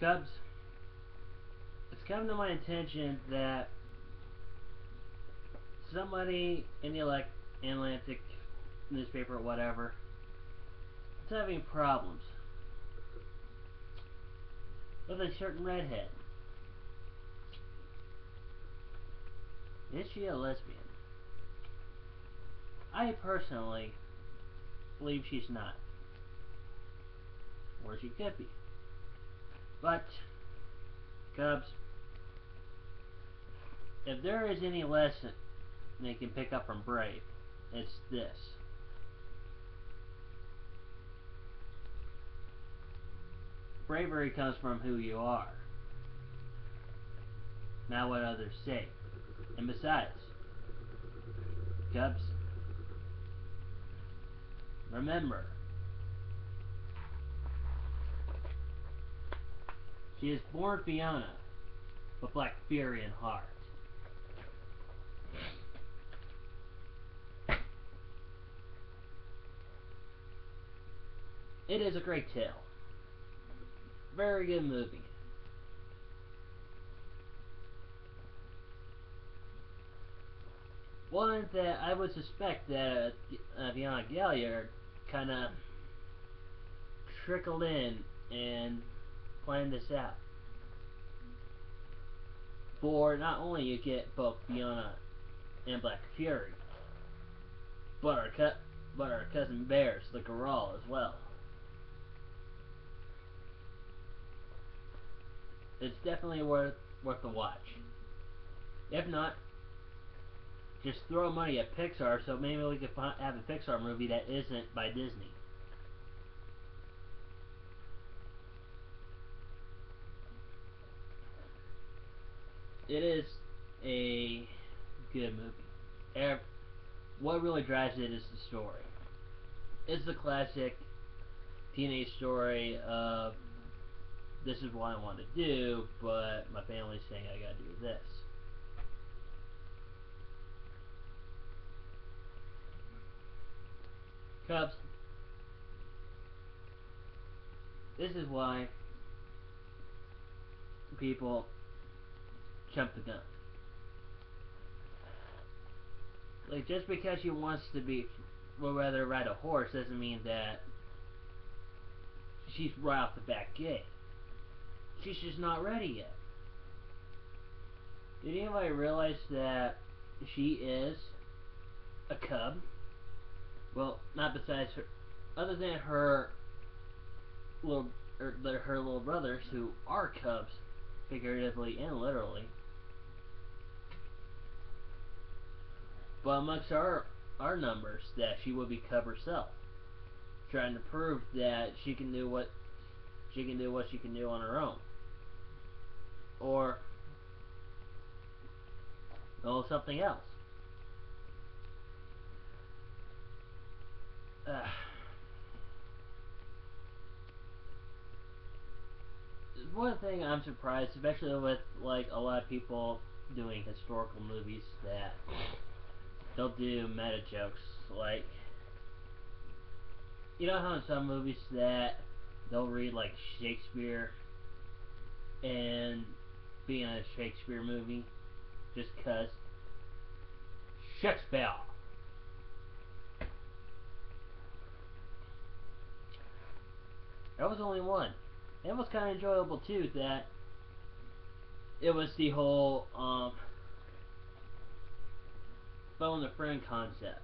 Cubs, it's come to my attention that somebody in the Atlantic newspaper or whatever is having problems with a certain redhead. Is she a lesbian? I personally believe she's not. Or she could be. But, Cubs, if there is any lesson they can pick up from Brave, it's this. Bravery comes from who you are, not what others say. And besides, Cubs, remember, she is born Fianna, but Black Fury in heart. It is a great tale. Very good movie. One that I would suspect that Fianna Galliard kind of trickled in and planned this out. For not only you get both Fianna and Black Fury, but our cousin Bears, the Goral, as well. It's definitely worth a watch. If not, just throw money at Pixar, so maybe we could have a Pixar movie that isn't by Disney. It is a good movie. What really drives it is the story. It's the classic teenage story of this is what I want to do, but my family's saying I gotta do this. Cubs, this is why people jump the gun. Like, just because she wants to rather ride a horse doesn't mean that she's right off the bat gay. She's just not ready yet. Did anybody realize that she is a cub? Well, not besides her, other than her little brothers who are cubs, figuratively and literally. But amongst our numbers, that she will be cub herself, trying to prove that she can do what she can do on her own, or something else. One thing I'm surprised, especially with like a lot of people doing historical movies, that they'll do meta jokes. Like, you know how in some movies that they'll read like Shakespeare and be in a Shakespeare movie just cause Shakespeare. That was only one. It was kind of enjoyable too. That it was the whole phone a friend concept.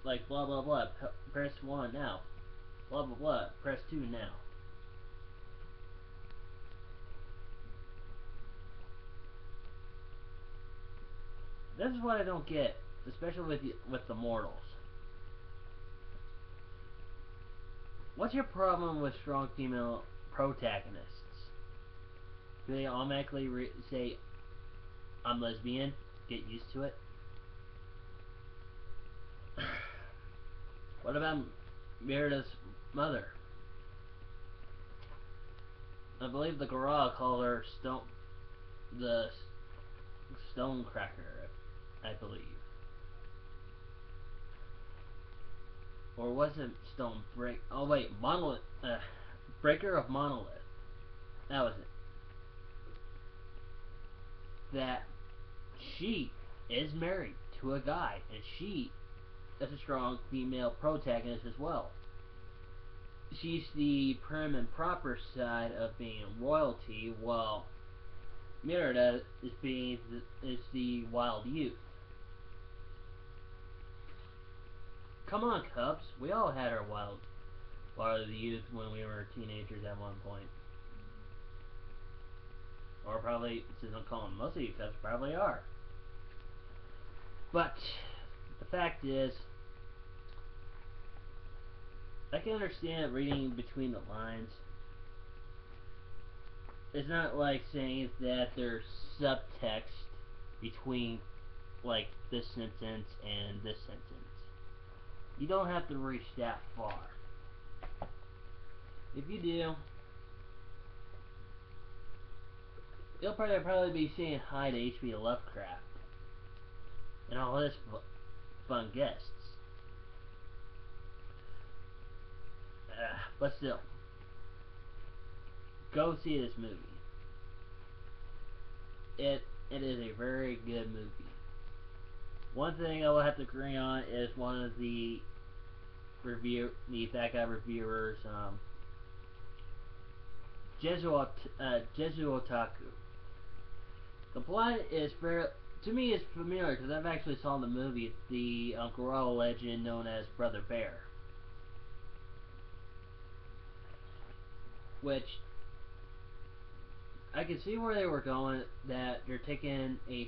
Like blah blah blah, press 1 now. Blah blah blah, press 2 now. This is what I don't get, especially with the mortals. What's your problem with strong female protagonists? Do they automatically say, I'm lesbian, get used to it? What about Merida's mother? I believe the Goral called her the Stonecracker, I believe. or was it Stone Break? Oh wait, Monolith, Breaker of Monolith. That was it. That she is married to a guy, and she is a strong female protagonist as well. She's the prim and proper side of being royalty, while Merida is the wild youth. Come on, Cubs. We all had our wild youth when we were teenagers at one point. Or probably, since I'm calling most of you Cubs, probably are. But the fact is, I can understand reading between the lines. It's not like saying that there's subtext between, like, this sentence and this sentence. You don't have to reach that far. If you do, you'll probably be saying hi to H.P. Lovecraft and all his fun guests. But still, go see this movie. It is a very good movie. One thing I will have to agree on is one of the Fat Guy reviewers, Jesu Otaku. The plot is to me is familiar because I've actually saw the movie, the gorilla legend known as Brother Bear, which I can see where they were going. That they're taking they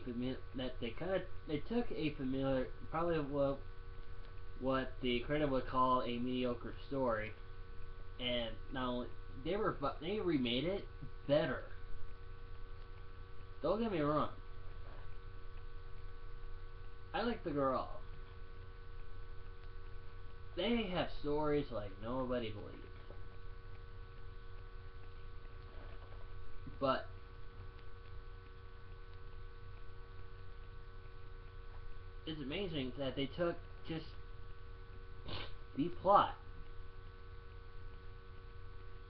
took a familiar, probably what the creator would call a mediocre story, and not only they remade it better. Don't get me wrong. I like the girl. They have stories like nobody believes. But it's amazing that they took just the plot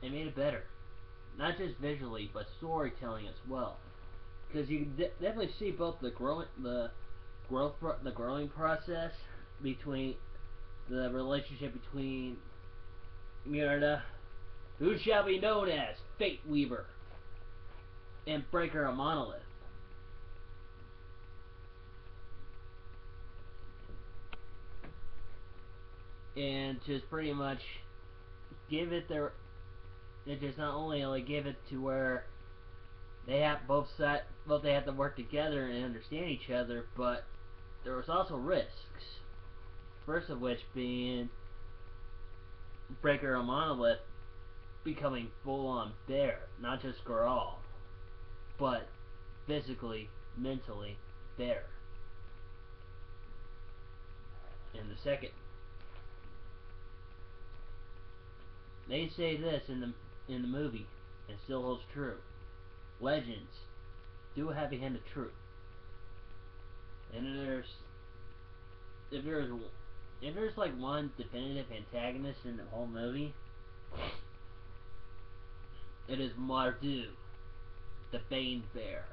and made it better. Not just visually, but storytelling as well. Because you can definitely see both the growing process between the relationship between Merida, who shall be known as Fate Weaver, and Breaker of Monolith. And just pretty much give it their. It just not only like give it to where they have both they have to work together and understand each other, but there was also risks. First of which being Breaker of Monolith becoming full-on bear, not just Goral, but physically, mentally bear. And the second, they say this in the movie, and still holds true. Legends do have a hint of truth. And if there's like one definitive antagonist in the whole movie, it is Mardu, the Bane Bear.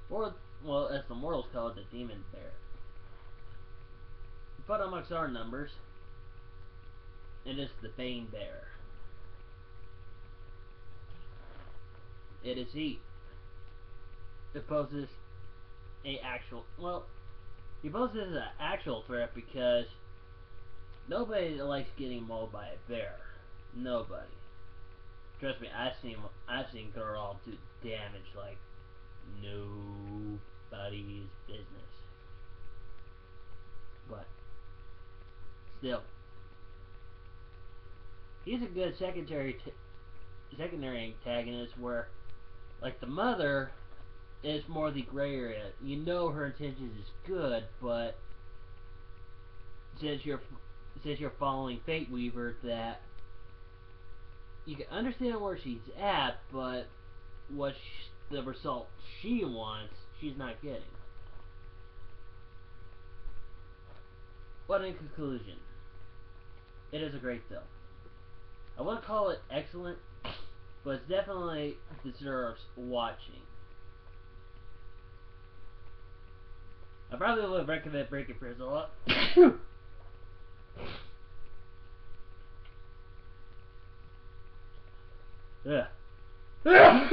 Or, well, as the mortals call it, the Demon Bear. But amongst our numbers, it is the Bane Bear. It is he. It poses he poses an actual threat because nobody likes getting mauled by a bear. Nobody. Trust me, I've seen Goral do damage like nobody's business. But still, he's a good secondary antagonist where, like, the mother is more the gray area. You know her intentions is good, but since you're following Fate Weaver, that you can understand where she's at, but the result she wants, she's not getting. But in conclusion, it is a great film. I wouldn't call it excellent, but it definitely deserves watching. I probably would recommend Breaking Prison a lot. Yeah. Yeah.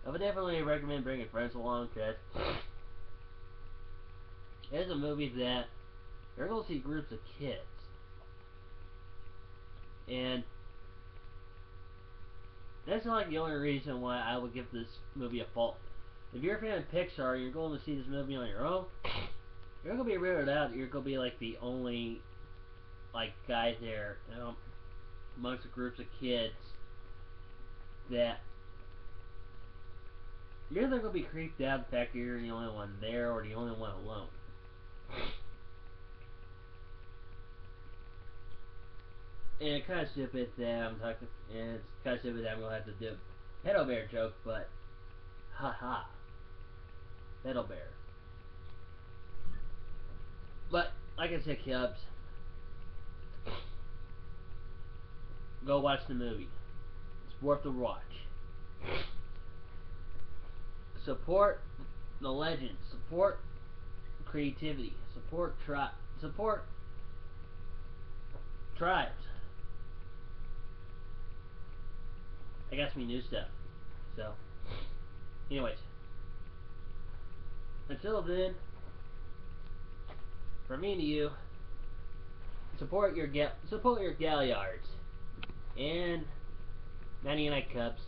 I would definitely recommend bringing friends along because it's a movie that you're going to see groups of kids. And that's not like the only reason why I would give this movie a fault. If you're a fan of Pixar and you're going to see this movie on your own, you're going to be weirded out. You're going to be like the only like guy there, amongst a groups of kids that you're either going to be creeped out the fact that you're the only one there or the only one alone. And it's kind of stupid that I'm talking, and it's kind of stupid that I'm going to have to do a pedo bear joke, but haha, pedo bear. But like I said, Cubs, go watch the movie. It's worth the watch. Support the legends. Support creativity. Support tribes. I got some new stuff. So, anyways, until then, from me to you, support your Galliards and 99 Cubs.